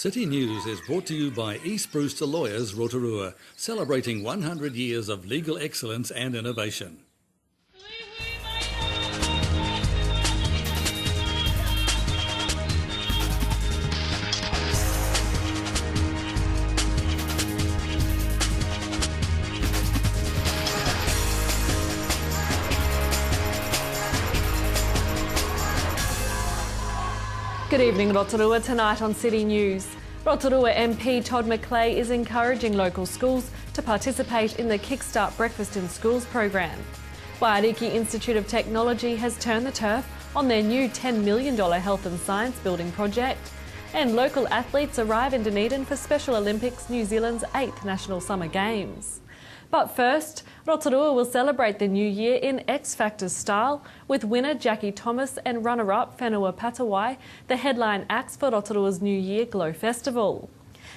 City News is brought to you by East Brewster Lawyers Rotorua, celebrating 100 years of legal excellence and innovation. Good evening, Rotorua. Tonight on City News. Rotorua MP Todd McClay is encouraging local schools to participate in the Kickstart Breakfast in Schools program. Waiariki Institute of Technology has turned the turf on their new $10 million health and science building project. And local athletes arrive in Dunedin for Special Olympics New Zealand's 8th National Summer Games. But first, Rotorua will celebrate the new year in X Factor style, with winner Jackie Thomas and runner-up Whenua Patawai the headline acts for Rotorua's New Year Glow Festival.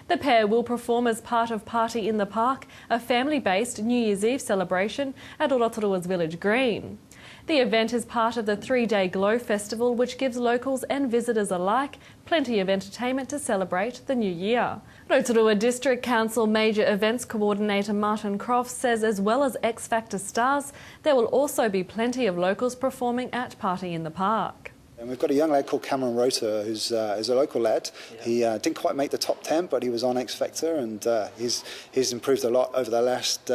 The pair will perform as part of Party in the Park, a family-based New Year's Eve celebration at Rotorua's Village Green. The event is part of the 3-day Glow Festival, which gives locals and visitors alike plenty of entertainment to celebrate the new year. Rotorua District Council Major Events Coordinator Martin Crofts says as well as X Factor stars, there will also be plenty of locals performing at Party in the Park. And we've got a young lad called Cameron Rotorua who's a local lad. Yeah. He didn't quite make the top 10, but he was on X Factor, and he's improved a lot over the last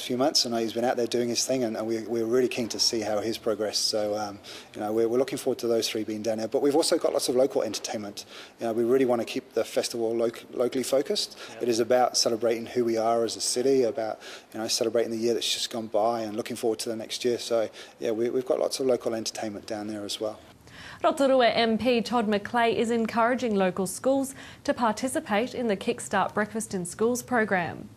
few months, and he's been out there doing his thing, and we're really keen to see how he's progressed. So we're looking forward to those three being down there. But we've also got lots of local entertainment. We really want to keep the festival locally focused. Yeah. It is about celebrating who we are as a city, about celebrating the year that's just gone by, and looking forward to the next year. So yeah, we've got lots of local entertainment down there as well. Rotorua MP Todd McClay is encouraging local schools to participate in the Kickstart Breakfast in Schools program.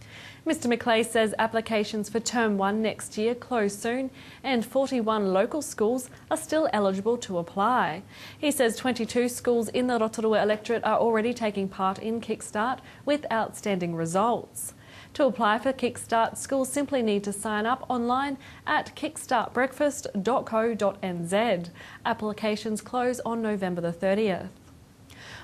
Mr McClay says applications for Term 1 next year close soon, and 41 local schools are still eligible to apply. He says 22 schools in the Rotorua electorate are already taking part in Kickstart with outstanding results. To apply for Kickstart, schools simply need to sign up online at kickstartbreakfast.co.nz. Applications close on November the 30th.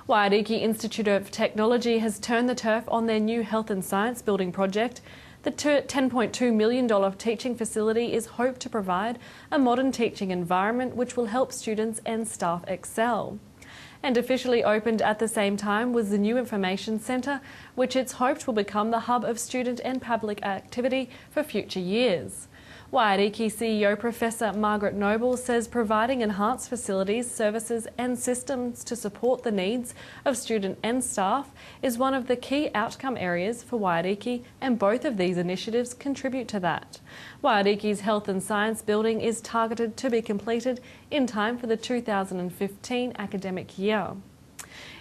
Waiariki Institute of Technology has turned the turf on their new health and science building project. The $10.2 million teaching facility is hoped to provide a modern teaching environment which will help students and staff excel. And officially opened at the same time was the new Information Centre, which it's hoped will become the hub of student and public activity for future years. Waiariki CEO Professor Margaret Noble says providing enhanced facilities, services and systems to support the needs of student and staff is one of the key outcome areas for Waiariki, and both of these initiatives contribute to that. Waiariki's Health and Science building is targeted to be completed in time for the 2015 academic year.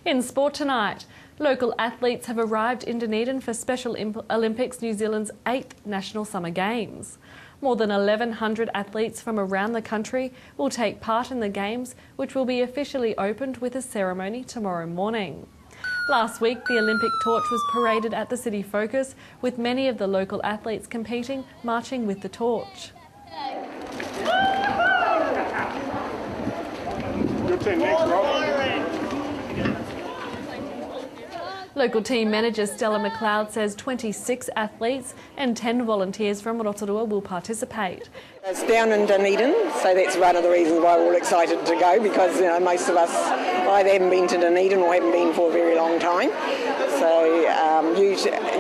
In sport tonight, local athletes have arrived in Dunedin for Special Olympics New Zealand's 8th National Summer Games. More than 1,100 athletes from around the country will take part in the Games, which will be officially opened with a ceremony tomorrow morning. Last week, the Olympic torch was paraded at the City Focus, with many of the local athletes competing, marching with the torch. Your turn next, Rob. Local team manager Stella McLeod says 26 athletes and 10 volunteers from Rotorua will participate. It's down in Dunedin, so that's one of the reasons why we're all excited to go, because most of us either haven't been to Dunedin or haven't been for a very long time. So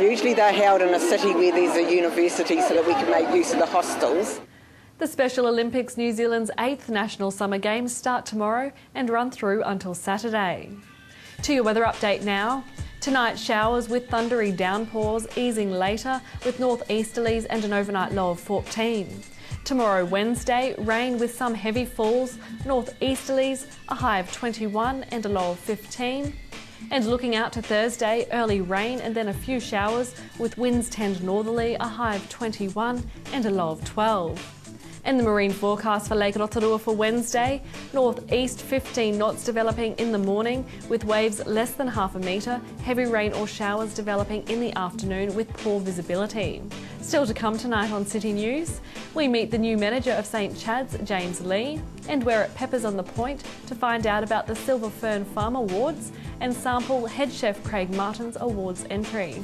usually they're held in a city where there's a university so that we can make use of the hostels. The Special Olympics New Zealand's 8th National Summer Games start tomorrow and run through until Saturday. To your weather update now. Tonight, showers with thundery downpours, easing later with northeasterlies and an overnight low of 14. Tomorrow, Wednesday, rain with some heavy falls, northeasterlies, a high of 21 and a low of 15. And looking out to Thursday, early rain and then a few showers with winds tend northerly, a high of 21 and a low of 12. And the marine forecast for Lake Rotorua for Wednesday, northeast 15 knots developing in the morning with waves less than half a metre, heavy rain or showers developing in the afternoon with poor visibility. Still to come tonight on City News, we meet the new manager of St Chad's, James Lee, and we're at Peppers on the Point to find out about the Silver Fern Farm Awards and sample head chef Craig Martin's awards entry.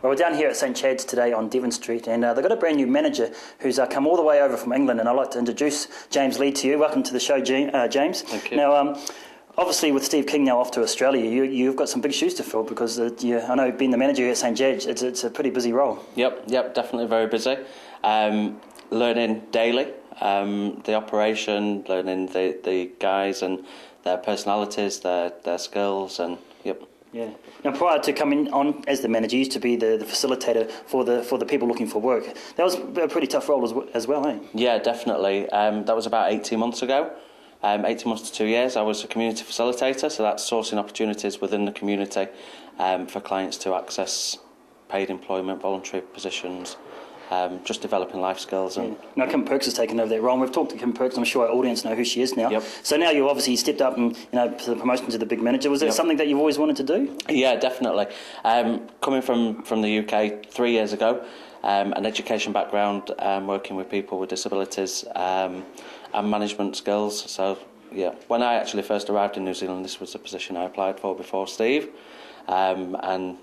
Well, we're down here at St Chad's today on Devon Street, and they've got a brand new manager who's come all the way over from England, and I'd like to introduce James Lee to you. Welcome to the show, James. Thank you. Now, obviously with Steve King now off to Australia, you've got some big shoes to fill because I know being the manager here at St Chad's, it's a pretty busy role. Yep, definitely very busy. Learning daily, the operation, learning the guys and their personalities, their skills, and yep. Yeah. Now, prior to coming on as the manager, you used to be the facilitator for the people looking for work. That was a pretty tough role as well, eh? Yeah, definitely. That was about 18 months ago. 18 months to 2 years, I was a community facilitator, so that's sourcing opportunities within the community for clients to access paid employment, voluntary positions, just developing life skills. And Now, Kim Perks has taken over that role. We've talked to Kim Perks. I'm sure our audience know who she is now. Yep. So now you obviously stepped up and for the promotion to the big manager. Was it something that you've always wanted to do? Yeah, definitely. Coming from the UK 3 years ago, an education background, working with people with disabilities and management skills. So, yeah, when I actually first arrived in New Zealand, this was the position I applied for before Steve, and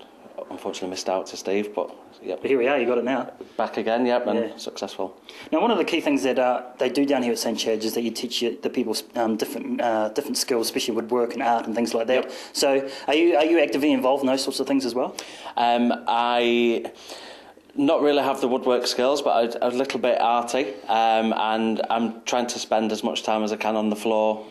unfortunately missed out to Steve, but yep. But here we are, you got it now. Back again, yep, and successful. Now, one of the key things that they do down here at St Chad's is that you teach the people different skills, especially woodwork and art and things like that. Yep. So, are you actively involved in those sorts of things as well? I not really have the woodwork skills, but a little bit arty, and I'm trying to spend as much time as I can on the floor,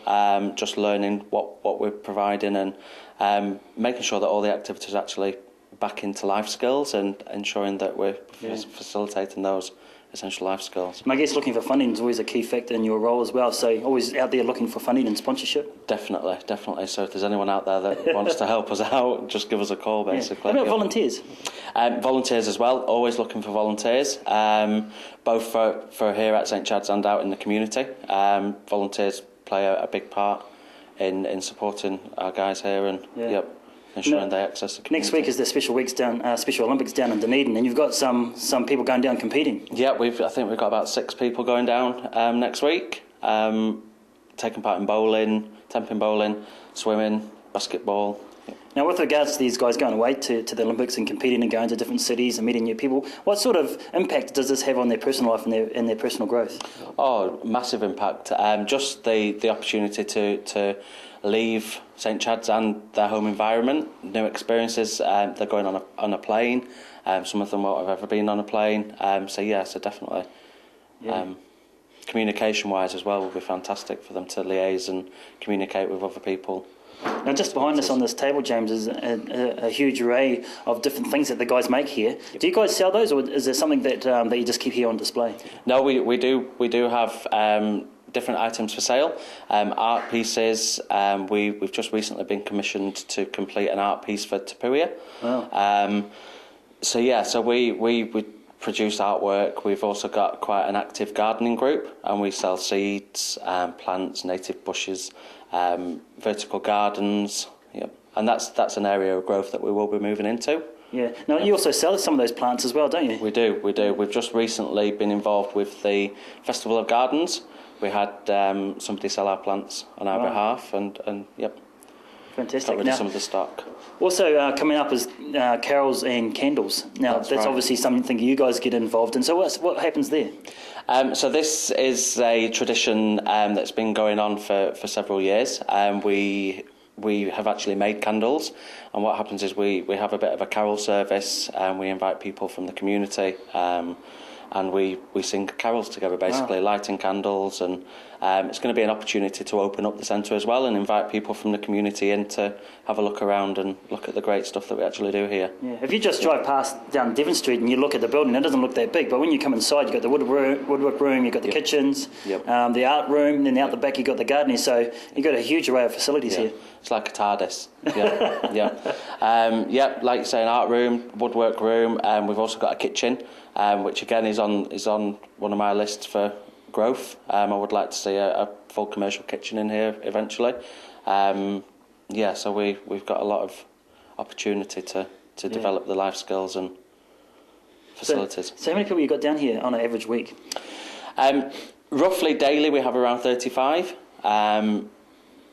just learning what we're providing and making sure that all the activities actually back into life skills and ensuring that we're facilitating those essential life skills. And I guess looking for funding is always a key factor in your role as well, so always out there looking for funding and sponsorship. Definitely. So if there's anyone out there that wants to help us out, just give us a call, basically. What about volunteers? Volunteers as well, always looking for volunteers, both for here at St Chad's and out in the community. Volunteers play a big part in supporting our guys here and ensuring they access the community. Next week is the Special Olympics down in Dunedin, and you've got some people going down competing. Yeah, I think we've got about 6 people going down next week, taking part in bowling, temping bowling, swimming, basketball. Now, with regards to these guys going away to the Olympics and competing and going to different cities and meeting new people, what sort of impact does this have on their personal life and their personal growth? Oh, massive impact. Just the opportunity to leave St Chad's and their home environment, new experiences. They're going on a plane. Some of them won't have ever been on a plane. So definitely. Yeah. Communication-wise as well will be fantastic for them to liaise and communicate with other people. Now, just behind us on this table, James, is a huge array of different things that the guys make here. Yep. Do you guys sell those, or is there something that you just keep here on display? No, we do have different items for sale. Art pieces. We've just recently been commissioned to complete an art piece for Rotorua. Wow. So we produce artwork. We've also got quite an active gardening group, and we sell seeds, plants, native bushes, vertical gardens. Yep. And that's an area of growth that we will be moving into. Yeah. Now, you also sell some of those plants as well, don't you? We do. We've just recently been involved with the Festival of Gardens. We had somebody sell our plants on our behalf, and yep. Fantastic. Got rid of some of the stock. Also coming up is carols and candles. Now, that's right. Obviously something you guys get involved in. So what happens there? So this is a tradition that's been going on for several years. We have actually made candles, and what happens is we have a bit of a carol service, and we invite people from the community, and we sing carols together, basically, lighting candles, and it's going to be an opportunity to open up the centre as well and invite people from the community in to have a look around and look at the great stuff that we actually do here. Yeah. If you just drive past down Devon Street and you look at the building, it doesn't look that big, but when you come inside, you've got the woodwork room, you've got the kitchens, the art room, and then out the back you've got the gardening, so you've got a huge array of facilities here. It's like a TARDIS. Like you say, an art room, woodwork room, we've also got a kitchen, which again is on one of my lists for growth. I would like to see a full commercial kitchen in here eventually. So we've got a lot of opportunity to develop the life skills and facilities. So how many people you got down here on an average week? Roughly daily we have around 35.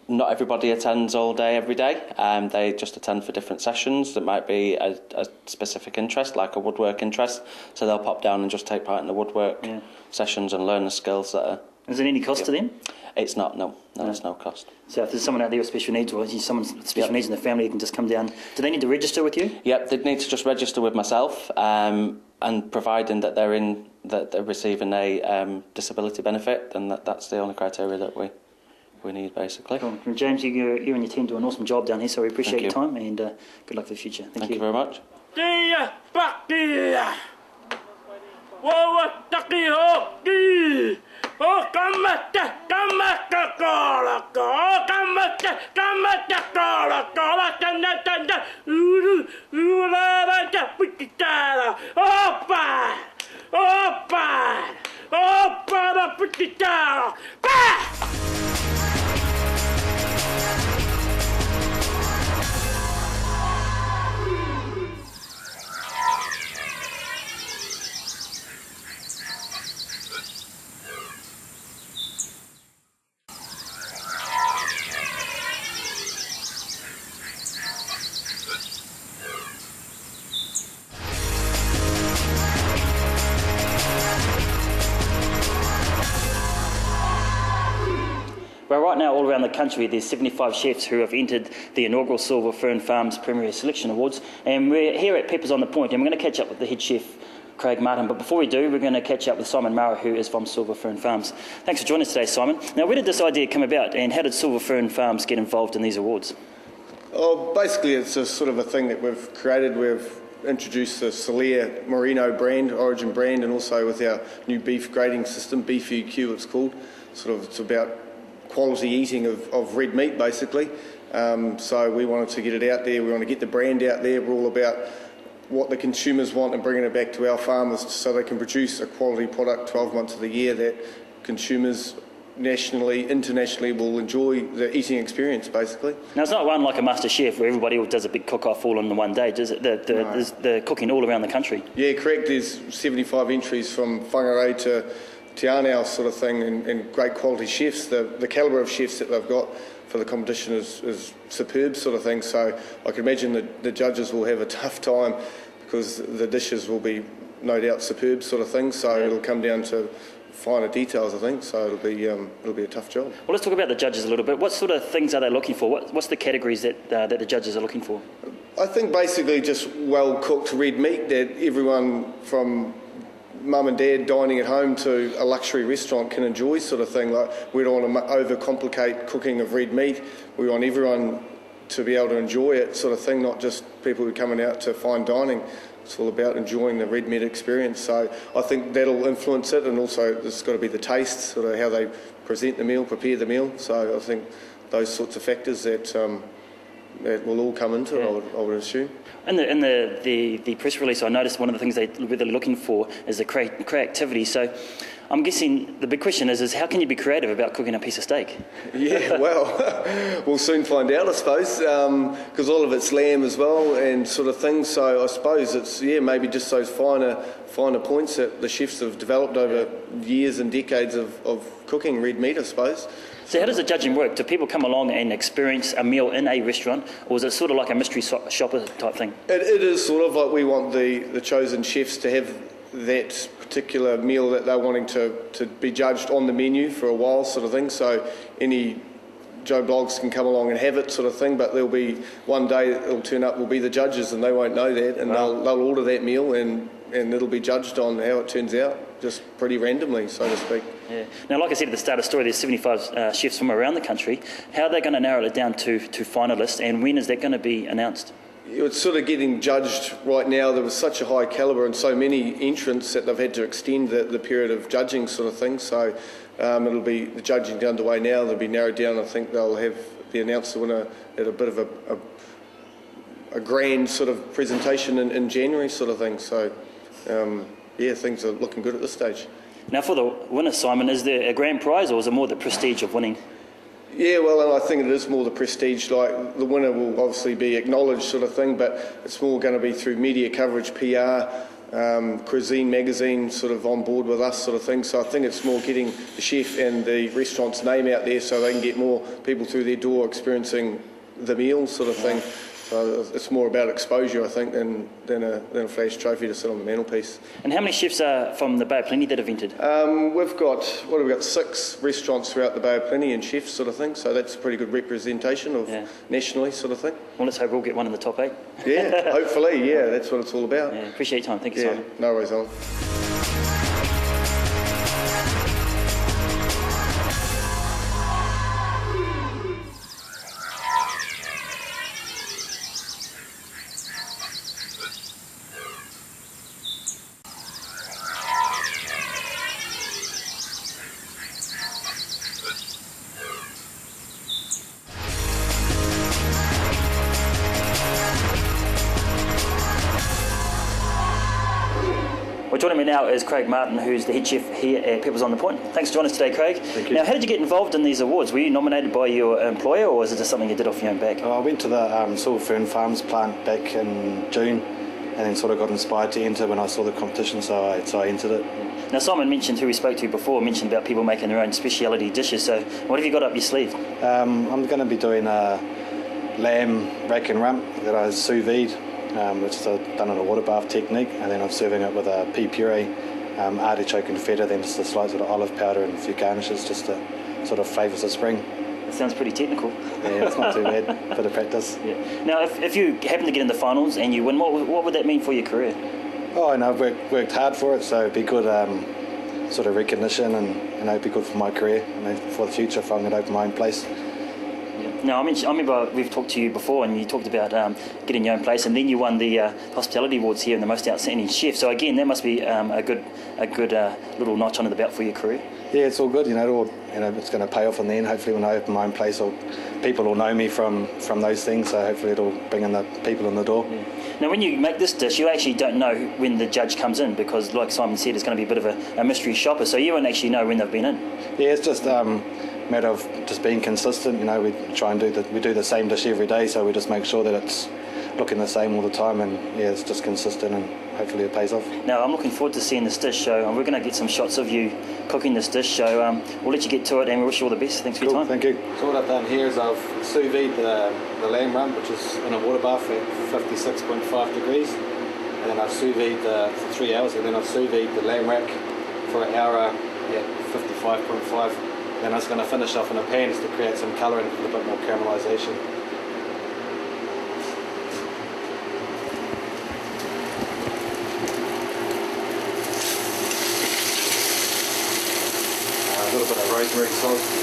Not everybody attends all day, every day. They just attend for different sessions that might be a specific interest, like a woodwork interest. So they'll pop down and just take part in the woodwork sessions and learn the skills that are... Is there any cost to them? It's not, no. There's no cost. So if there's someone out there with special needs, or someone with special needs in the family, you can just come down. Do they need to register with you? Yep, they'd need to just register with myself, and providing that they're receiving a disability benefit, then that's the only criteria that we need, basically. Cool. James, you and your team do an awesome job down here, so we appreciate your time, and good luck for the future. Thank you very much. Well, right now, all around the country, there's 75 chefs who have entered the inaugural Silver Fern Farms Premier Selection Awards, and we're here at Peppers on the Point, and we're going to catch up with the head chef, Craig Martin. But before we do, we're going to catch up with Simon Mara, who is from Silver Fern Farms. Thanks for joining us today, Simon. Now, where did this idea come about, and how did Silver Fern Farms get involved in these awards? Oh, basically, it's a sort of a thing that we've created. We've introduced the Soler Merino brand, Origin brand, and also with our new beef grading system, Beef EQ it's called. It's about quality eating of red meat, basically. So we wanted to get it out there. We want to get the brand out there. We're all about what the consumers want and bringing it back to our farmers so they can produce a quality product 12 months of the year that consumers nationally, internationally will enjoy the eating experience, basically. Now, it's not one like a Master Chef where everybody does a big cook-off all in the one day, does it? There's the cooking all around the country. Yeah, correct. There's 75 entries from whangarei to Te Anau sort of thing, and great quality chefs. The calibre of chefs that they've got for the competition is superb sort of thing. So I can imagine that the judges will have a tough time because the dishes will be no doubt superb sort of thing. So it'll come down to finer details, I think. So it'll be a tough job. Well, let's talk about the judges a little bit. What sort of things are they looking for? What's the categories that the judges are looking for? I think basically just well cooked red meat that everyone from mum and dad dining at home to a luxury restaurant can enjoy, sort of thing. Like, we don't want to overcomplicate cooking of red meat. We want everyone to be able to enjoy it, sort of thing, not just people who are coming out to fine dining. It's all about enjoying the red meat experience. So I think that'll influence it, and also there's got to be the taste, sort of how they present the meal, prepare the meal. So I think those sorts of factors that will all come into it, I would assume. In the press release, I noticed one of the things they're really looking for is the creativity. So I'm guessing the big question is how can you be creative about cooking a piece of steak? Yeah, well, we'll soon find out, I suppose, because all of it's lamb as well and sort of things. So I suppose it's, maybe just those finer points that the chefs have developed over years and decades of cooking red meat, I suppose. So how does the judging work? Do people come along and experience a meal in a restaurant, or is it sort of like a mystery shopper type thing? It is sort of like we want the chosen chefs to have that particular meal that they're wanting to be judged on the menu for a while, sort of thing. So any Joe Bloggs can come along and have it, sort of thing. But there'll be one day it'll turn up will be the judges, and they won't know that, and they'll order that meal, and it'll be judged on how it turns out, just pretty randomly, so to speak. Yeah. Now, like I said at the start of the story, there's 75 chefs from around the country. How are they going to narrow it down to finalists, and when is that going to be announced? It's sort of getting judged right now. There was such a high calibre and so many entrants that they've had to extend the period of judging, sort of thing. So it'll be the judging underway now. They'll be narrowed down. I think they'll have the announce the winner at a bit of a grand sort of presentation in January, sort of thing. So things are looking good at this stage. Now, for the winner, Simon, is there a grand prize, or is it more the prestige of winning? Yeah, well, and I think it is more the prestige. Like, the winner will obviously be acknowledged, sort of thing, but it's more going to be through media coverage, PR, Cuisine magazine sort of on board with us, sort of thing. So I think it's more getting the chef and the restaurant's name out there so they can get more people through their door experiencing the meal, sort of thing. So it's more about exposure, I think, than a flash trophy to sit on the mantelpiece. And how many chefs are from the Bay of Plenty that have entered? We've got 6 restaurants throughout the Bay of Plenty and chefs, sort of thing. So that's a pretty good representation of nationally, sort of thing. Well, let's hope we'll get one in the top 8. Yeah, hopefully, yeah, that's what it's all about. Yeah, appreciate your time. Thank you, Simon. No worries, Alan. Well, joining me now is Craig Martin, who's the head chef here at Peppers on the Point. Thanks for joining us today, Craig. Thank you. Now, how did you get involved in these awards? Were you nominated by your employer, or was it just something you did off your own back? I went to the Silver Fern Farms plant back in June, and then sort of got inspired to enter when I saw the competition, so I entered it. Now, Simon mentioned, who we spoke to before, mentioned about people making their own speciality dishes. So what have you got up your sleeve? I'm going to be doing a lamb rack and rump that I sous vide, which is done in a water bath technique, and then I'm serving it with a pea puree, artichoke and feta, then just a slice of olive powder and a few garnishes just to sort of flavours the spring. That sounds pretty technical. Yeah, it's not too bad. Bit of practice. Yeah. Now, if you happen to get in the finals and you win, what would that mean for your career? Oh, I've worked hard for it, so it'd be good sort of recognition, and it'd be good for my career and for the future if I'm going to open my own place. Now, I remember we've talked to you before, and you talked about getting your own place, and then you won the hospitality awards here and the most outstanding chef. So again, that must be a good little notch under the belt for your career. Yeah, it's all good. It's going to pay off in the end. Hopefully, when I open my own place, people will know me from those things. So hopefully, it'll bring in the people in the door. Yeah. Now, when you make this dish, you actually don't know when the judge comes in because, like Simon said, it's going to be a bit of a mystery shopper. So you won't actually know when they've been in. Yeah, it's just matter of just being consistent. We try and do the same dish every day, so we just make sure that it's looking the same all the time, and it's just consistent, and hopefully it pays off. Now, I'm looking forward to seeing this dish show, and we're going to get some shots of you cooking this dish show. We'll let you get to it, and we wish you all the best. Thanks for your time. Thank you. So what I've done here is I've sous vide the lamb rump, which is in a water bath at 56.5 degrees, and then I've sous vide for 3 hours, and then I've sous vide the lamb rack for an hour at 55.5. Then I was going to finish off in a pan just to create some colour and a bit more caramelisation. A little bit of rosemary sauce.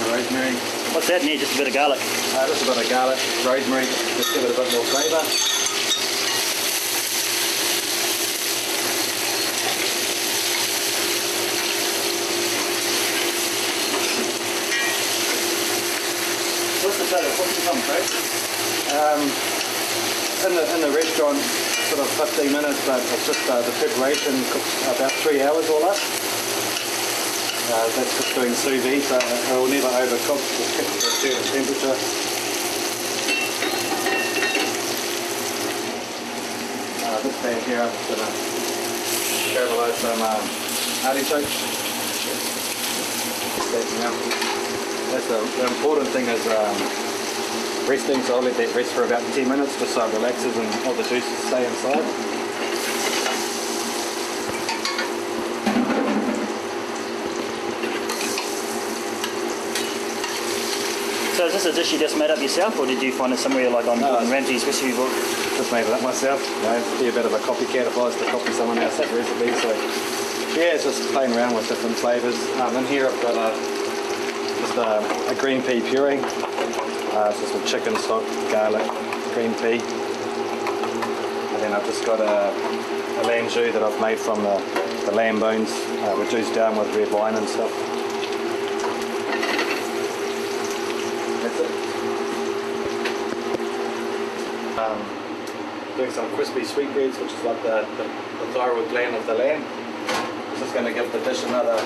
Rosemary. What's that in there? Just a bit of garlic? Just a bit of garlic, rosemary, just give it a bit more flavour. What's the time, Craig? In the restaurant, sort of 15 minutes, but it's just the preparation cooks about 3 hours all up. That's just doing sous vide, so it will never overcook, just keep it at a certain temperature. This bag here, I'm just going to caramelise some artichoke. That's the important thing is resting, so I'll let that rest for about 10 minutes just so it relaxes and all the juices stay inside. So is this a dish you just made up yourself, or did you find it somewhere like on Gordon Ramsay's recipe book? Just made it up myself. Be a bit of a copycat if I was to copy someone else's recipe. So yeah, it's just playing around with different flavours. In here I've got just a green pea puree. It's just with chicken stock, garlic, green pea, and then I've just got a lamb jus that I've made from the lamb bones, reduced down with red wine and stuff. That's it. Doing some crispy sweetbreads, which is like the thyroid gland of the lamb. It's just going to give the dish another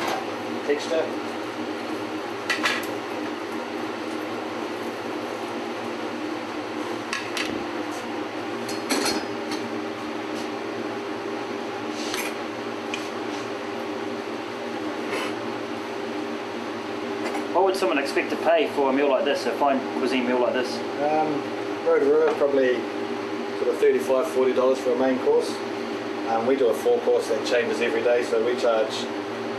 texture. What would someone expect to pay for a meal like this, a fine cuisine meal like this? Rotorua, probably sort of $35, $40 for a main course. We do a 4-course that changes every day, so we charge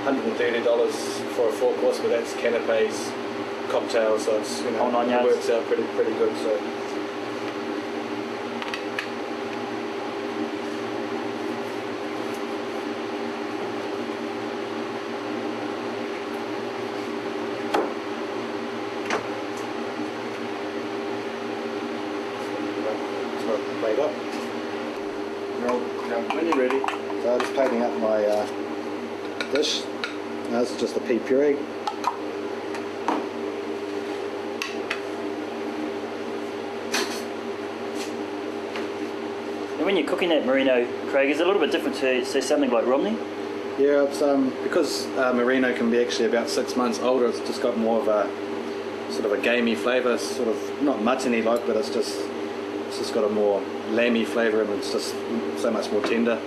$130 for a 4-course, but that's canapes, cocktails, so it's, it works out pretty good. So. Plate up. When you're ready. So I'm just plating up my dish. Now this is just a pea puree. And when you're cooking that merino, Craig, is it a little bit different to, say, something like Romney? Yeah, it's because merino can be actually about 6 months older. It's just got more of a sort of a gamey flavour, sort of not muttony like, but it's just got a more lamby flavour and it's just so much more tender.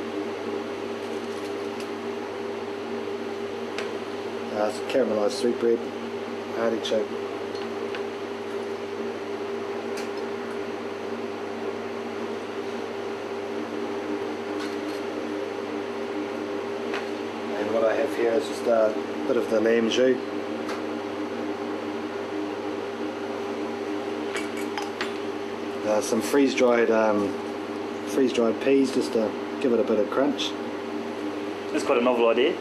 It's caramelised sweetbread, artichoke. And what I have here is just a bit of the lamb jus. Some freeze-dried peas just to give it a bit of crunch. That's quite a novel idea.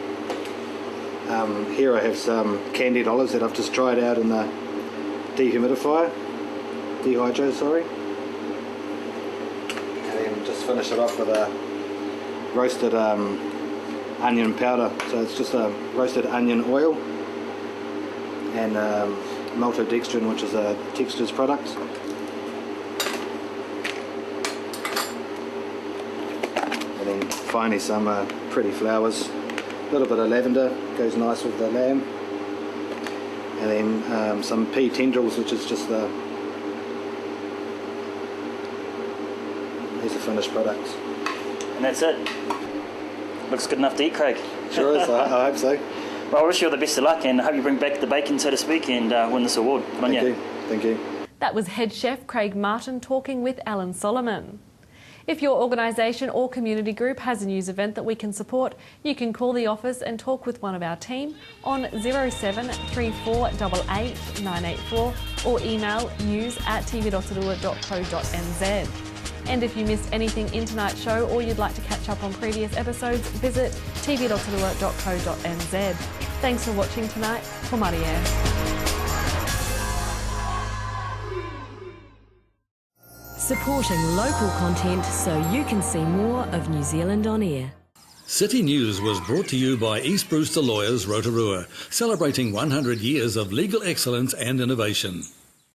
Here I have some candied olives that I've just dried out in the dehydro, sorry. And then just finish it off with a roasted onion powder. So it's just a roasted onion oil and maltodextrin, which is a textures product. And then finally some pretty flowers. A little bit of lavender goes nice with the lamb. And then some pea tendrils, which is just these are finished products. And that's it. Looks good enough to eat, Craig. Sure is, I hope so. Well, I wish you all the best of luck and I hope you bring back the bacon, so to speak, and win this award. Good on you. Thank you. That was head chef Craig Martin talking with Alan Solomon. If your organisation or community group has a news event that we can support, you can call the office and talk with one of our team on 073488 984 or email news@tv.rotorua.co.nz. And if you missed anything in tonight's show or you'd like to catch up on previous episodes, visit tv.rotorua.co.nz. Thanks for watching tonight. Ko Maria. Supporting local content so you can see more of New Zealand on air. City News was brought to you by East Brewster Lawyers Rotorua, celebrating 100 years of legal excellence and innovation.